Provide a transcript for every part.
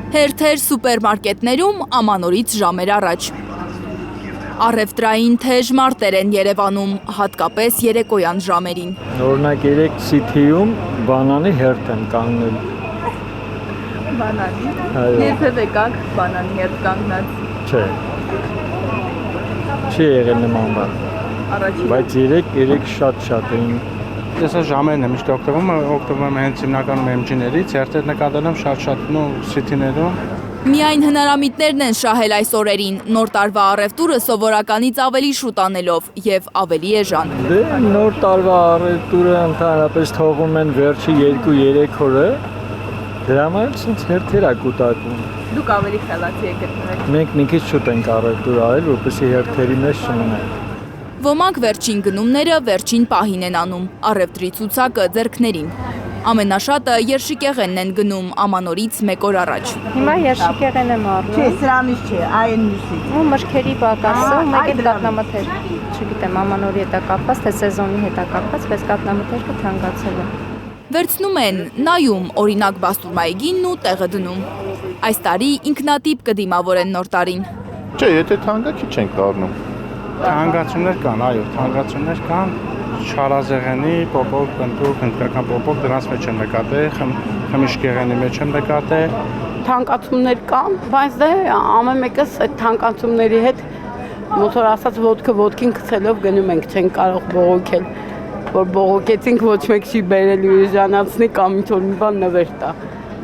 Հերթեր սուպերմարկետներում ամանորից ժամեր առաջ։ Առևտրային թեժ մարտեր են Երևանում, հատկապես երեկոյան ժամերին։ Օրինակ երեք City-ում բանանի հերթ են կանգնել։ Բանանի։ Երբևէ կանք բանանի հերթ կանգնած։ Չէ։ Չի եղել նման բան։ Բայց երեք շատ էին։ Ես այս ժամերն եմ միշտ օգտվում հենց հիմնականում MG-ներից, հերթեր նկատել եմ շատ City-ներում։ Միայն հնարամիտներն են շահել այս օրերին, նոր տարվա առևտուրը սովորականից ավելի շուտ անելով և ավելի էժան։ Դե նոր տարվա առևտուրը ընդհանրապես թողում են վերջի 2-3 օրը, դրա համար ցենց հերթեր ա կուտակում։ Դուք ավելի խելացի եք գտնվել։ Մենք մի քիչ շուտ ենք առևտուր արել, որպեսզի հերթերի մեջ չմնանք։ Ոմանք վերջին գնումները վերջին պահին են անում, առևտրի ցուցակը ձեռքներին։ Ամենաշատը երշիկեղենն են գնում ամանորից 1 օր առաջ։ Հիմա երշիկեղեն եմ առնում։ Չէ, սրանից չէ, այն մյուսից։ Ու մրգերի պակասը, ու մեկ էլ կատնամթեր։ Չգիտեմ, ամանորի հետ է կապված, թե սեզոնի հետ է կապված, բայց կատնամթերքը թանկացել է։ Վերցնում են, նայում, օրինակ բաստուրմայի գինն ու տեղը դնում։ Այս տարի ինքնատիպ կդիմավորեն նոր տարին։ Չէ, եթե թանկա քիչ ենք առնում։ Թանկացումներ կան, այո, թանկացումներ կան, շարազեղենի, պոպոկ, պնդուկ, հնդկական պոպոկ, դրանց մեջ եմ նկատել, խմիչքեղենի մեջ եմ նկատել։ Թանկացումներ կան, բայց դե ամեն մեկս այդ թանկացումների հետ մոտոր ասած ոտքին գցելով գնում ենք, չենք կարող բողոքել, որ բողոքեցինք ոչ մեկ չի բերել ուժանացնի կամ ինչ-որ մի բան նվեր տա։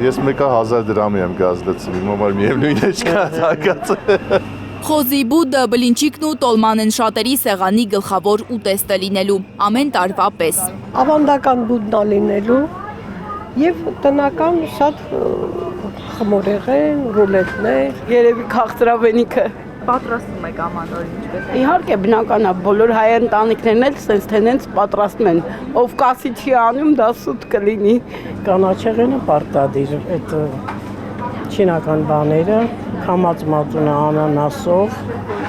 Ես մեկը 1000 դրամի եմ գազդեցում, իմ համար միևնույն է չկա թանկացը։ Խոզի բուդը, բլինչիկն ու տոլման են շատերի սեղանի գլխավոր ուտեստը լինելու, ամեն տարվա պես։ Ավանդական բուդնա լինելու և տնական շատ խմորեղեն, ռուլետներ։ Երևի քաղցրավենիքը Պատրաստում եք ամանորին ինչպես է։ իհարկե բնական է, բոլոր հայ ընտանիքներն էլ սենց թե նենց պատրաստում են, ով կասի չի անում, դա սուտ կլինի։ Կանաչեղենը պարտադիր, այդ չինական բաները, քամած մածունը անանասով։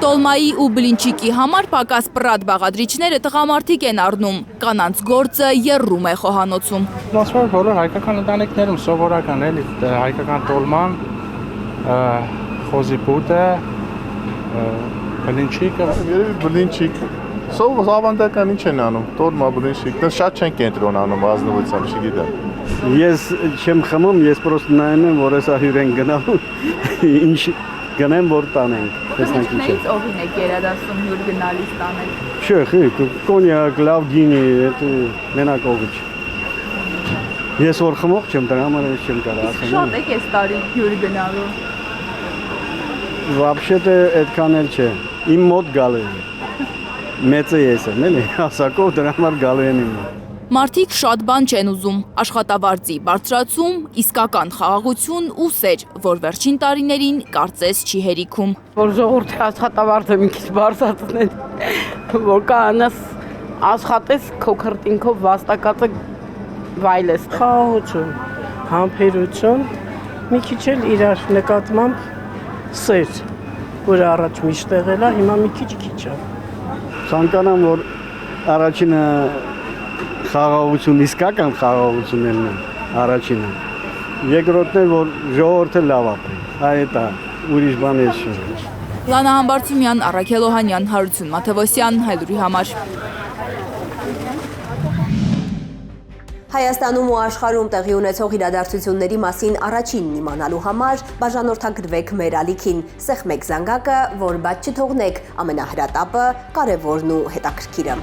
Տոլմայի ու բլինչիկի համար պակաս պռատ բաղադրիչները տղամարդիկ են առնում, կանանց գործը եռում է խոհանոցում։ Ոնց որ բոլոր հայկական ընտանիքներում սովորական էլի հայկական տոլման, խոզի բուդը, բլինչիկը։ Երևի բլինչիկ։ Սով ավանդական ինչ են անում, տոլմա, բլինչիկ, դա շատ չեն կենտրոնանում ազնվությամբ, չգիտեմ։ Ես չեմ խմում, ես պրոստը նայում եմ, որ հեսա հյուր են գնալու, ինչ գնեմ, որ տանենք։ Բլինչիկներից ովին եք երադասում հյուր գնալիս տանել։ Չէ, կոնյակ, լավ գինի, մենակ ողիչ։ Ես որ խմող չեմ, դրա համար ես չեմ կարող ասեմ։ Շատ եք այս տարի հյուր գնալու։ Вообще-то այդքան էլ չէ, իմ մոտ գալու են։ Մեծը ես եմ, էլի, հասակով դրա համար գալու են իմ մոտ։ Մարդիկ շատ բան չեն ուզում, աշխատավարձի բարձրացում, իսկական խաղաղություն ու սեր, որ վերջին տարիներին կարծես չի հերիքում։ Որ ժողովրդի աշխատավարձը մի քիչ բարձրացնեն, որ կանաս աշխատես քո քրտինքով վաստակածը վայելես։ Խաղաղություն, համբերություն, մի քիչ էլ իրար նկատմամբ սեր, որ առաջ միշտ եղել է, հիմա մի քիչ է։ Ցանկանամ, որ առաջինը խաղաղություն, իսկական խաղաղությունն է առաջինը։ Երկրորդն է, որ ժողովուրդը լավ ապրի։ Այդ է, ուրիշ բան չէ։ Լանա Համբարձումյան, Առաքել Օհանյան, Հարություն Մաթևոսյան, Հայլուրի համար։ Հայաստանում ու աշխարհում տեղի ունեցող իրադարձությունների մասին առաջինն իմանալու համար բաժանորդագրվեք մեր ալիքին, սեղմեք զանգակը, որ բաց չթողնեք ամենահրատապը, կարևորն ու հետաքրքիրը։